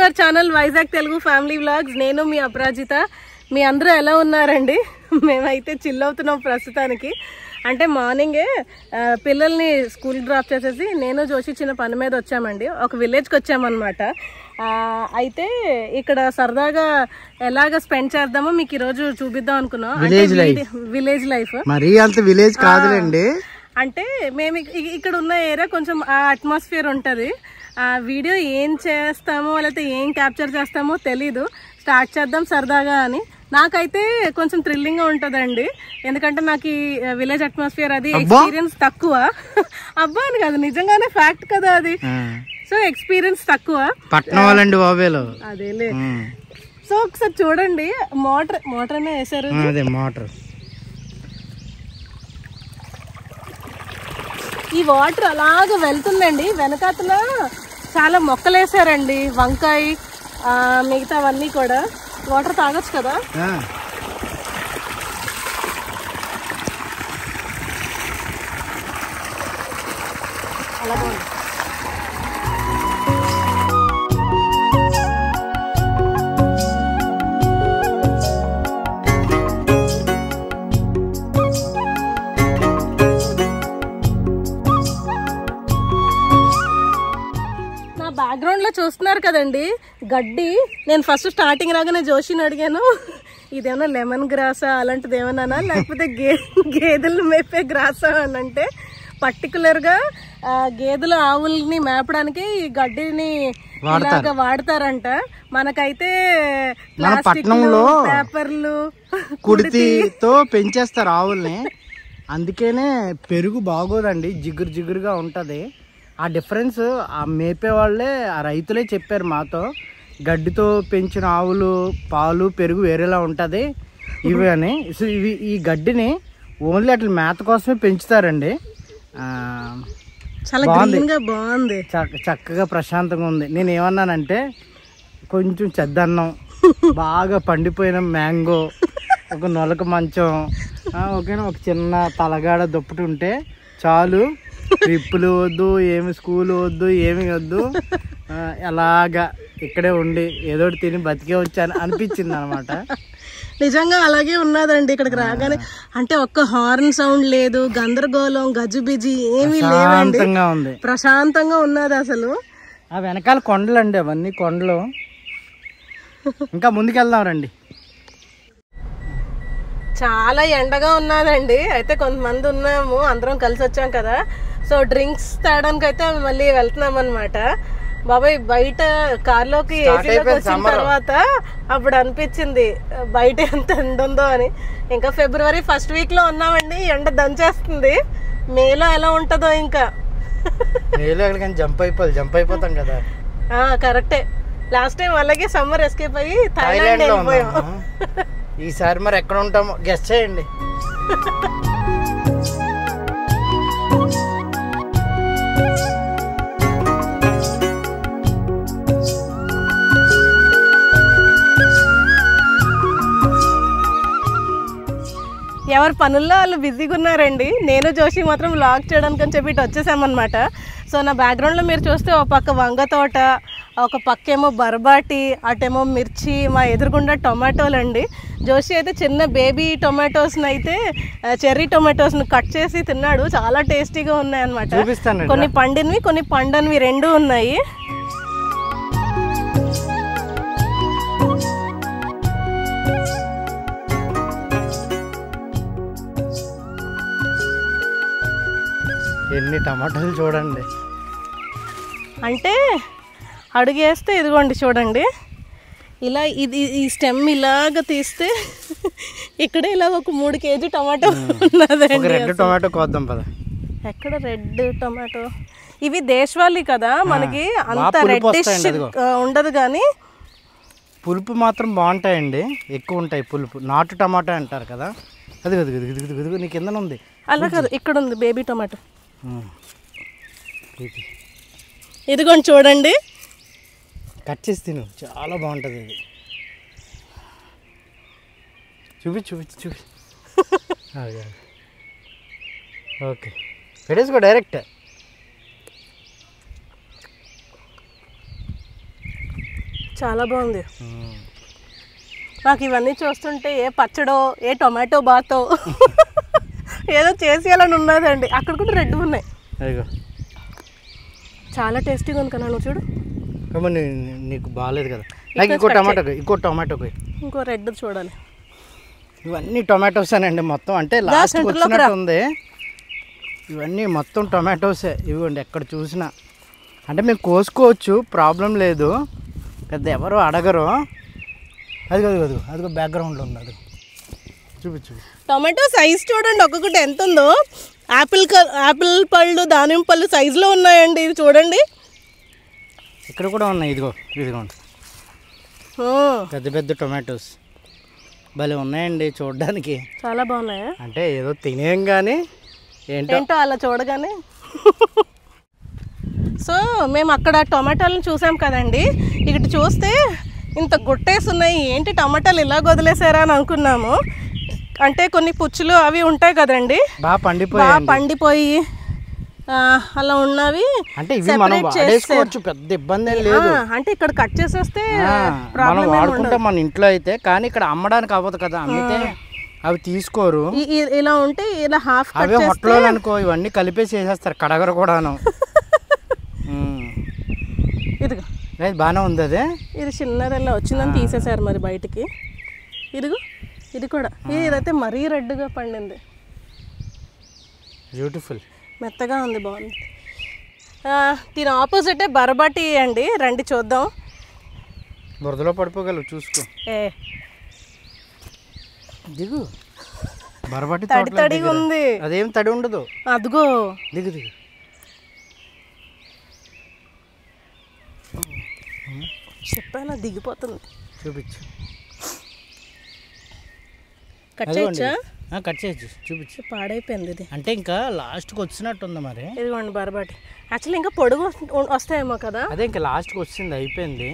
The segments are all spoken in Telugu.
Our channel Vizag Telugu family vlogs. నేను మీ అపరాజిత. మీ అందరూ ఎలా ఉన్నారండి? మేమైతే చిల్ అవుతున్నాం ప్రస్తుతానికి. అంటే మార్నింగే పిల్లల్ని స్కూల్ డ్రాప్ చేసేసి నేను జోషి చిన్న పని మీద వచ్చామండి. ఒక విలేజ్కి వచ్చామన్నమాట. అయితే ఇక్కడ సరదాగా ఎలాగ స్పెండ్ చేద్దామో మీకు ఈరోజు చూపిద్దాం అనుకున్నాం. విలేజ్ లైఫ్ మరీ అంత విలేజ్ కాదులేండి. అంటే మేము ఇక్కడ ఉన్న ఏరియా కొంచెం ఆ అట్మాస్ఫియర్ ఉంటుంది. ఆ వీడియో ఏం చేస్తామో లేకపోతే ఏం క్యాప్చర్ చేస్తామో తెలీదు. స్టార్ట్ చేద్దాం సరదాగా అని. నాకైతే కొంచెం థ్రిల్లింగ్ గా ఉంటదండి, ఎందుకంటే నాకు ఈ విలేజ్ అట్మాస్ఫియర్ అది ఎక్స్పీరియన్స్ తక్కువ. అబ్బా అని కాదు, నిజంగానే ఫ్యాక్ట్ కదా అది. సో ఎక్స్పీరియన్స్ తక్కువ. అదేలే. సో ఒకసారి చూడండి, మోటార్ అనే వేసారు. మోటార్ ఈ వాటర్ అలాగ వెళ్తుందండి. వెనకాతల చాలా మొక్కలు వేసారండి, వంకాయ మిగతావన్నీ కూడా. వాటర్ తాగొచ్చు కదా. అలాగే బ్యాక్గ్రౌండ్ లో చూస్తున్నారు కదండి గడ్డి. నేను ఫస్ట్ స్టార్టింగ్ రాగానే జోషిని అడిగాను, ఇదేమన్నా లెమన్ గ్రాసా అలాంటిది ఏమన్నా, లేకపోతే గేదెలు మేపే గ్రాసా అని. అంటే పర్టికులర్ గా గేదెలు ఆవుల్ని మేపడానికి ఈ గడ్డిని ఇలాగా వాడతారంట. మనకైతే పట్టణంలో పేపర్లు కుడితితో పెంచేస్తారు ఆవుల్ని, అందుకనే పెరుగు బాగోదండి, జిగురు జిగురుగా ఉంటది. ఆ డిఫరెన్స్ ఆ మేపే వాళ్ళే, ఆ రైతులే చెప్పారు మాతో. గడ్డితో పెంచిన ఆవులు పాలు పెరుగు వేరేలా ఉంటుంది ఇవి అని. సో ఇవి ఈ గడ్డిని ఓన్లీ అట్లా మేత కోసమే పెంచుతారండి. చాలా బాగుంది, చక్కగా ప్రశాంతంగా ఉంది. నేను ఏమన్నానంటే కొంచెం చెద్దన్నం, బాగా పండిపోయిన మ్యాంగో, ఒక నొలక మంచం, ఓకేనా, ఒక చిన్న తలగాడ దుప్పటి ఉంటే చాలు. ట్రిప్పులు వద్దు, ఏమి స్కూల్ వద్దు, ఏమి వద్దు, ఎలాగా ఇక్కడే ఉండి ఏదో తిని బతికే వచ్చాను అనిపించింది అనమాట. నిజంగా అలాగే ఉన్నదండి. ఇక్కడికి రాగానే అంటే ఒక్క హార్న్ సౌండ్ లేదు, గందరగోళం గజిబిజి ఏమీ లేదండి, ప్రశాంతంగా ఉన్నది అసలు. ఆ వెనకాల కొండలు అండి, అవన్నీ కొండలు. ఇంకా ముందుకెళ్దాం రండి. చాలా ఎండగా ఉన్నదండి. అయితే కొంతమంది ఉన్నాము, అందరం కలిసి వచ్చాం కదా. సో డ్రింక్స్ తాగడానికి అయితే మళ్ళీ వెళ్తున్నాం అనమాట. బాబాయ్ బయట కార్లోకి ఏసీలోకి వచ్చిన తర్వాత అప్పుడు అనిపించింది బయట ఎంత ఎండ ఉందో అని. ఇంకా ఫిబ్రవరి ఫస్ట్ వీక్ లో ఉన్నామండి, ఎండ దంచేస్తుంది. మేలో ఎలా ఉంటుందో ఇంకా. జంప్ అయిపోతాం కదా. కరెక్టే. లాస్ట్ టైం అలాగే సమ్మర్ ఎస్కేప్ అయ్యి థాయిలాండ్ వెళ్ళిపోయాం. ఈసారి మరి ఎక్కడ ఉంటామో గెస్ చేయండి. ఎవరి పనుల్లో వాళ్ళు బిజీగా ఉన్నారండి. నేను జోషి మాత్రం వ్లాగ్ చేయడానికి అని చెప్పి ఇటు వచ్చేసామన్నమాట. సో నా బ్యాక్గ్రౌండ్లో మీరు చూస్తే ఒక పక్క వంగ తోట, ఒక పక్క ఏమో బర్బాటి, అటేమో మిర్చి, మా ఎదురుగుండా టొమాటోలు అండి. జోషి అయితే చిన్న బేబీ టొమాటోస్ని అయితే చెర్రీ టొమాటోస్ని కట్ చేసి తిన్నాడు. చాలా టేస్టీగా ఉన్నాయి అన్నమాట. కొన్ని పండినవి కొన్ని పండనివి రెండూ ఉన్నాయి. ఎన్ని టమాటాలు చూడండి. అంటే అడుగేస్తే ఇదిగోండి చూడండి, ఇలా ఇది ఈ స్టెమ్ ఇలాగ తీస్తే ఇక్కడ ఇలా ఒక 3 కేజీ టమాటో ఉన్నదండి. రెడ్ టమాటో కోద్దాం పద. ఎక్కడ రెడ్ టమాటో? ఇవి దేశవాళీ కదా, మనకి అంత రెడ్డిష్ ఉండదు, కానీ పులుపు మాత్రం బాగుంటాయండి, ఎక్కువ ఉంటాయి పులుపు. నాటు టమాటో అంటారు కదా, అది నీ కింద ఉంది. అలా కాదు, ఇక్కడ ఉంది బేబీ టమాటో. ఇదిగోండి చూడండి, కట్ చేసి తిను, చాలా బాగుంటుంది ఇది. చూపి ఓకే, పెట్టేసుకో డైరెక్ట్. చాలా బాగుంది. నాకు ఇవన్నీ చూస్తుంటే ఏ పచ్చడో ఏ టొమాటో బాతో ఏదో చేసేయాలని ఉన్నదండి. అక్కడ కూడా రెడ్ ఉన్నాయి. చాలా టేస్టీగా ఉంది కదా, నువ్వు చూడు. నీకు బాగాలేదు కదా. నాకు ఇంకో టొమాటో ఇంకో రెడ్ చూడాలి. ఇవన్నీ టొమాటోసేనండి మొత్తం. అంటే లాస్ట్ వచ్చినట్టు ఉంది. ఇవన్నీ మొత్తం టొమాటోసే. ఇవ్వండి ఎక్కడ చూసినా. అంటే మేము కోసుకోవచ్చు, ప్రాబ్లం లేదు, పెద్ద ఎవరు అడగరు. అదిగో బ్యాక్గ్రౌండ్లో ఉంది. అది చూపించు. టొమాటో సైజ్ చూడండి, ఒక్కొక్కటి ఎంత ఉందో. యాపిల్ పళ్ళు, దానిమ్మ పళ్ళు సైజులో ఉన్నాయండి. ఇది చూడండి. ఇక్కడ కూడా ఉన్నాయి. ఇదిగోండి పెద్ద పెద్ద టొమాటోస్ భలే ఉన్నాయండి చూడడానికి. చాలా బాగున్నాయా? అంటే ఏదో తినేం కానీ ఏంటో అలా చూడగానే. సో మేము అక్కడ టొమాటోలను చూసాం కదండి. ఇక్కడ చూస్తే ఇంత గుట్టేసి ఉన్నాయి. ఏంటి టమాటాలు ఇలా వదిలేసారా అని అనుకున్నాము. అంటే కొన్ని పుచ్చులు అవి ఉంటాయి కదండి, బాగా పండిపోయి అలా ఉన్నవి. అంటే ఇవి మనం వాడేసుకోవచ్చు, పెద్ద ఇబ్బంది ఏం లేదు. అంటే ఇక్కడ కట్ చేసేస్తే మనం వాడుకుంటాం మన ఇంట్లో అయితే. కానీ ఇక్కడ అమ్మడానికి అవ్వదు కదా, అమ్మితే అవి తీసుకోరు. ఇలా ఉంటే ఇలా హాఫ్ అవే హోటల్లో అనుకో ఇవన్నీ కలిపేసి వేసేస్తారు, కడగరు కూడాను. ఇదిగో బాగానే ఉంది. అదే ఇది చిన్నదల్లా వచ్చిందని తీసేసారు మరి బయటికి. ఇదిగో ఇది కూడా. ఇదైతే మరీ రెడ్గా పండింది. బ్యూటిఫుల్, మెత్తగా ఉంది, బాగుంది. దీని ఆపోజిటే బరబాటి అండి. రండి చూద్దాం. బురదలో పడిపోగలవు, చూసుకో. దిగు. బరబాటి తడిగా ఉంది. అదేం తడి ఉండదు. అదిగో దిగు. చెప్పానా, దిగిపోతుంది. చూపించు. కట్ చేయొచ్చా? కట్ చేయొచ్చు, చూపించు. పాడైపోయింది ఇది. అంటే ఇంకా లాస్ట్కి వచ్చినట్టుంది మరి. ఇదిగోండి బరబాటి. యాక్చువల్లీ ఇంకా పొడుగు వస్తాయేమో కదా. అదే ఇంకా లాస్ట్కి వచ్చింది, అయిపోయింది.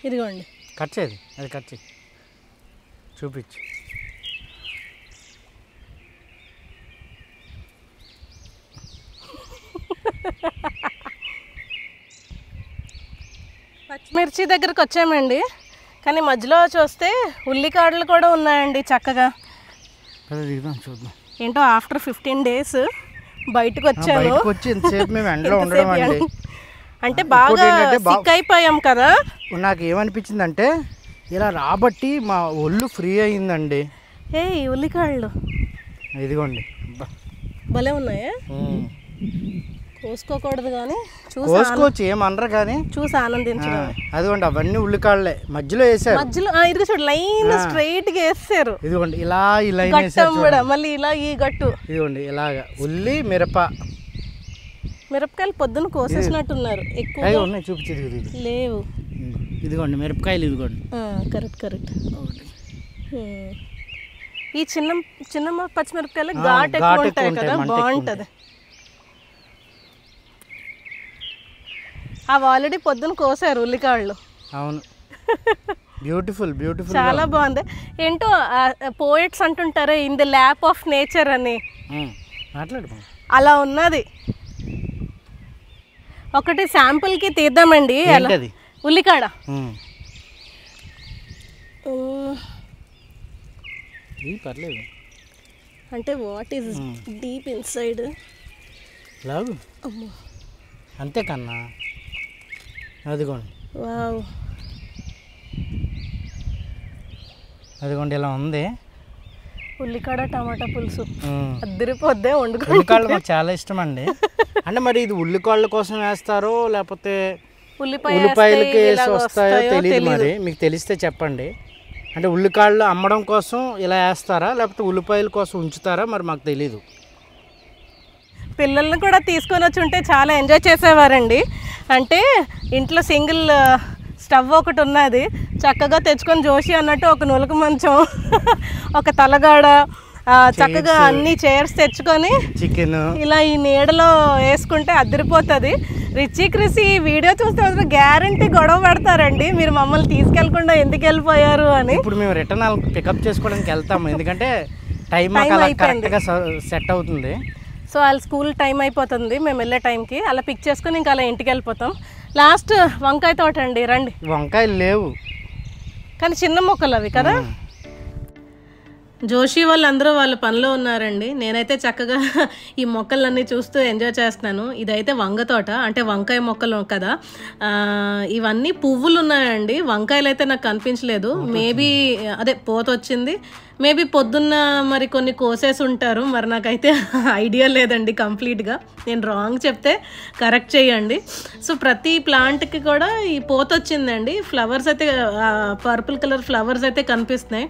ఇదిగోండి కట్ చేయదు. అది కట్ చేయి, చూపించు. పచ్చిమిర్చి దగ్గరకు వచ్చామండి. కానీ మధ్యలో చూస్తే ఉల్లికాడలు కూడా ఉన్నాయండి చక్కగా. చూద్దాం. ఏంటో ఆఫ్టర్ 15 days బయటకు వచ్చాను. అంటే బాగా సిక్ అయిపోయాం కదా. నాకు ఏమనిపించింది అంటే ఇలా రాబట్టి మా ఒళ్ళు ఫ్రీ అయిందండి. ఉల్లికాడలు ఇదిగోండి, భలే ఉన్నాయా. కోసుకోకూడదు కానీ కోసుకోవచ్చు, ఏమనరు కానీ చూసి ఆనందించడం. అదిగోండి అవన్నీ ఉల్లికాడలే మధ్యలో వేసారు. మధ్యలో ఇదిగో చూడు, లైన్ స్ట్రైట్ గా వేసారు. ఇదిగోండి ఇలా ఈ లైన్ వేసారు. మళ్ళీ ఇలా ఈ గట్టు. ఇదిగోండి ఇలాగా ఉల్లి మిరపకాయలు పొద్దున కోసేసినట్టున్నారు. ఎక్కువ ఉన్నాయి, చూపించేది లేవు. ఇదిగోండి మిరపకాయలు. ఇదిగోండి కరెక్ట్. ఈ చిన్న పచ్చిమిరపకాయలు ఘాట్ ఎక్కువ ఉంటాయి కదా, బాగుంటది. అవి ఆల్రెడీ పొద్దున కోసారు ఉల్లికాళ్ళు. అవును, బ్యూటిఫుల్. చాలా బాగుంది. ఏంటో పోయిట్స్ అంటుంటారు in the lap of nature అని, అలా ఉన్నది. ఒకటి శాంపుల్ కి తీద్దామండి. ఉల్లికాడ పర్లేదు. అంటే వాట్ ఈస్ డీప్ ఇన్సైడ్. అంతే కన్నా. అదిగోండి ఇలా ఉంది ఉల్లికాడ టమాటా పులుసు. అద్దరిపోద్దే. ఉల్లికాళ్ళు నాకు చాలా ఇష్టం అండి. అంటే మరి ఇది ఉల్లికాళ్ళ కోసం వేస్తారో లేకపోతే ఉల్లిపాయలకి వేసి వస్తాయో తెలియదు. మరి మీకు తెలిస్తే చెప్పండి. అంటే ఉల్లికాళ్ళు అమ్మడం కోసం ఇలా వేస్తారా లేకపోతే ఉల్లిపాయల కోసం ఉంచుతారా మరి మాకు తెలీదు. పిల్లల్ని కూడా తీసుకొని వచ్చి ఉంటే చాలా ఎంజాయ్ చేసేవారండి. అంటే ఇంట్లో సింగిల్ స్టవ్ ఒకటి ఉన్నది, చక్కగా తెచ్చుకొని జోషి అన్నట్టు ఒక నులక మంచం, ఒక తలగాడ, చక్కగా అన్ని చైర్స్ తెచ్చుకొని చికెన్ ఇలా ఈ నీడలో వేసుకుంటే అదిరిపోతుంది. రిచి క్రిసి ఈ వీడియో చూస్తే మాత్రం గ్యారంటీ గొడవ పెడతారండి, మీరు మమ్మల్ని తీసుకెళ్లకుండా ఎందుకు వెళ్ళిపోయారు అని. ఇప్పుడు మేము రిటర్న్ పికప్ చేసుకోవడానికి వెళ్తాము, ఎందుకంటే టైం కరెక్ట్గా సెట్ అవుతుంది. సో వాళ్ళ స్కూల్ టైం అయిపోతుంది, మేము వెళ్ళే టైంకి అలా పిక్ చేసుకుని ఇంకా అలా ఇంటికి వెళ్ళిపోతాం. లాస్ట్ వంకాయ తోట అండి, రండి. వంకాయలు లేవు కానీ చిన్న మొక్కలు అవి కదా. జోషి వాళ్ళందరూ వాళ్ళ పనిలో ఉన్నారండి. నేనైతే చక్కగా ఈ మొక్కలన్నీ చూస్తూ ఎంజాయ్ చేస్తున్నాను. ఇదైతే వంగ తోట, అంటే వంకాయ మొక్కలు కదా. ఇవన్నీ పువ్వులు ఉన్నాయండి, వంకాయలు అయితే నాకు కనిపించలేదు. మేబీ అదే పోత వచ్చింది, మేబీ పొద్దున్న మరి కొన్ని కోసేసి ఉంటారు, మరి నాకైతే ఐడియా లేదండి కంప్లీట్గా. నేను రాంగ్ చెప్తే కరెక్ట్ చేయండి. సో ప్రతి ప్లాంట్కి కూడా ఈ పోత వచ్చిందండి. ఫ్లవర్స్ అయితే పర్పుల్ కలర్ ఫ్లవర్స్ అయితే కనిపిస్తున్నాయి,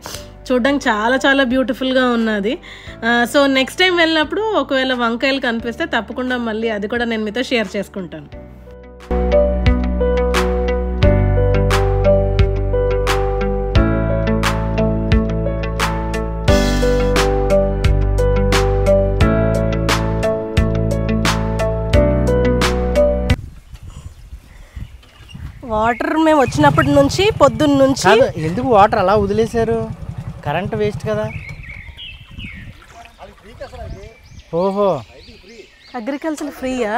చూడడానికి చాలా చాలా బ్యూటిఫుల్గా ఉన్నది. సో నెక్స్ట్ టైం వెళ్ళినప్పుడు ఒకవేళ వంకాయలు కనిపిస్తే తప్పకుండా మళ్ళీ అది కూడా నేను మీతో షేర్ చేసుకుంటాను. వాటర్ మేము వచ్చినప్పటి నుంచి పొద్దున్న నుంచి ఎందుకు వాటర్ అలా వదిలేశారు? కరెంట్ వేస్ట్ కదా. ఓహో, అగ్రికల్చర్ ఫ్రీయా?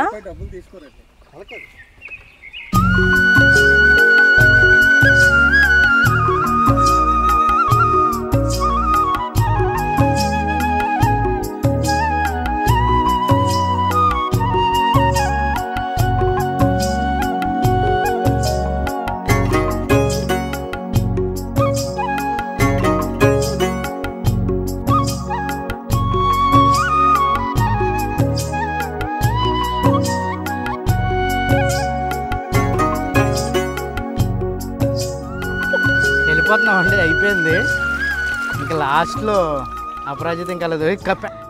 వెళ్ళిపోతున్నామండి, అయిపోయింది. ఇంకా లాస్ట్లో అపరాజిత ఇంకా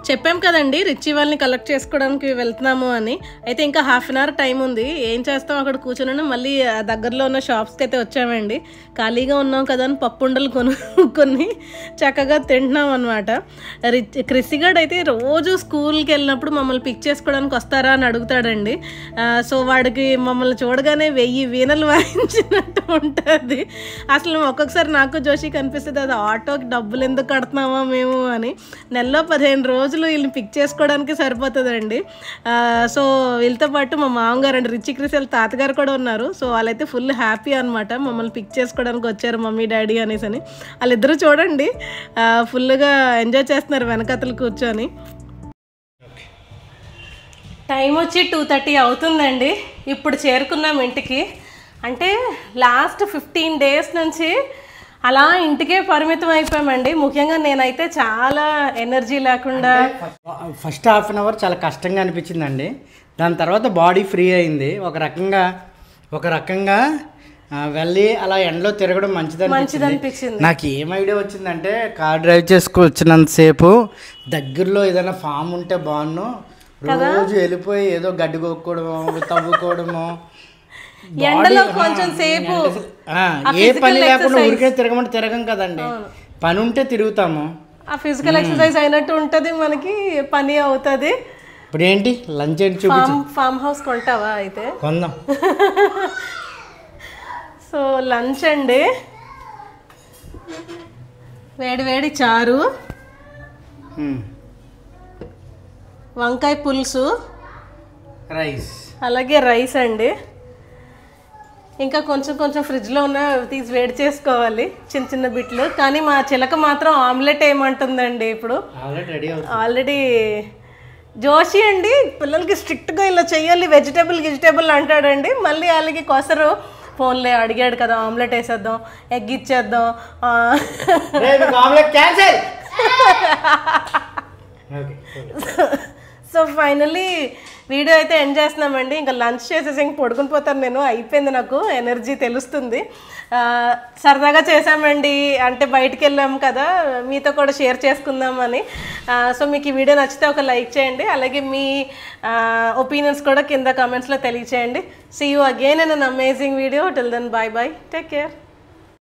చెప్పాం కదండి రిచి వాళ్ళని కలెక్ట్ చేసుకోవడానికి వెళ్తున్నాము అని. అయితే ఇంకా హాఫ్ అన్ అవర్ టైం ఉంది, ఏం చేస్తాం అక్కడ కూర్చొని మళ్ళీ దగ్గరలో ఉన్న షాప్స్కి అయితే వచ్చామండి. ఖాళీగా ఉన్నాం కదా అని పప్పుండలు కొన్ని చక్కగా తింటున్నాం అనమాట. క్రిసిగాడ్ అయితే రోజు స్కూల్కి వెళ్ళినప్పుడు మమ్మల్ని పిక్ చేసుకోవడానికి వస్తారా అని అడుగుతాడండి. సో వాడికి మమ్మల్ని చూడగానే 1000 వీణలు వాయించినట్టు ఉంటుంది. అసలు ఒక్కొక్కసారి నాకు జోషి కనిపిస్తుంది, అది ఆటోకి డబ్బులు ఎందుకు కడుతున్నామా మేము అని. నెలలో 15 రోజులు వీళ్ళని పిక్ చేసుకోవడానికి సరిపోతుందండి. సో వీళ్ళతో పాటు మా మామగారు అండి, రిచి క్రిసెల్ తాతగారు కూడా ఉన్నారు. సో వాళ్ళైతే ఫుల్ హ్యాపీ అనమాట, మమ్మల్ని పిక్ చేసుకోవడానికి వచ్చారు మమ్మీ డాడీ అనేసి అని. వాళ్ళిద్దరూ చూడండి ఫుల్గా ఎంజాయ్ చేస్తున్నారు వెనకతలు కూర్చొని. టైం వచ్చి 2:30 అవుతుందండి. ఇప్పుడు చేరుకున్నాం ఇంటికి. అంటే లాస్ట్ 15 days నుంచి అలా ఇంటికే పరిమితం అయిపోయామండి. ముఖ్యంగా నేనైతే చాలా ఎనర్జీ లేకుండా ఫస్ట్ హాఫ్ అన్ అవర్ చాలా కష్టంగా అనిపించిందండి. దాని తర్వాత బాడీ ఫ్రీ అయింది. ఒక రకంగా వెళ్ళి అలా ఎండలో తిరగడం మంచిది అనిపించింది. నాకు ఏం ఐడియా వచ్చిందంటే, కార్ డ్రైవ్ చేసుకొచ్చినంతసేపు దగ్గరలో ఏదైనా ఫామ్ ఉంటే బాగున్ను, రోజు వెళ్ళిపోయి ఏదో గడ్డి కొట్టుకోవడము తవ్వుకోవడము, ఎండలో కొంచెం సేపు ఏ పని లేకుండా ఊరికే తిరగం కదండి, పని ఉంటే తిరుగుతాము. ఆ ఫిజికల్ ఎక్సర్సైజ్ అయినట్టు ఉంటుంది, మనకి పని అవుతుంది. ఇప్పుడు ఏంటి లంచ్ ఏంటి చూపించు. ఫామ్ హౌస్ కొంటావా? అయితే కొందాం. సో లంచ్ అండి, వేడి చారు, వంకాయ పులుసు, అలాగే రైస్ అండి. ఇంకా కొంచెం ఫ్రిడ్జ్లో ఉన్న తీసి వేడి చేసుకోవాలి, చిన్న బిట్లు. కానీ మా చిలక మాత్రం ఆమ్లెట్ ఏమంటుందండి ఇప్పుడు. ఆల్రెడీ జోషి అండి పిల్లలకి స్ట్రిక్ట్గా ఇలా చెయ్యాలి, వెజిటేబుల్ అంటాడండి. మళ్ళీ వాళ్ళకి కొసరు, ఫోన్లే అడిగాడు కదా ఆమ్లెట్ వేసేద్దాం, ఎగ్ ఇచ్చేద్దాం. సో ఫైనల్లీ వీడియో అయితే ఎండ్ చేస్తున్నామండి. ఇంకా లంచ్ చేసేసి ఇంక పడుకుని పోతాను నేను, అయిపోయింది, నాకు ఎనర్జీ తెలుస్తుంది. సరదాగా చేసామండి, అంటే బయటికి వెళ్ళాము కదా, మీతో కూడా షేర్ చేసుకుందామని. సో మీకు ఈ వీడియో నచ్చితే ఒక లైక్ చేయండి, అలాగే మీ ఒపీనియన్స్ కూడా కింద కామెంట్స్లో తెలియచేయండి. See you again in an amazing video. Till then bye bye, take care.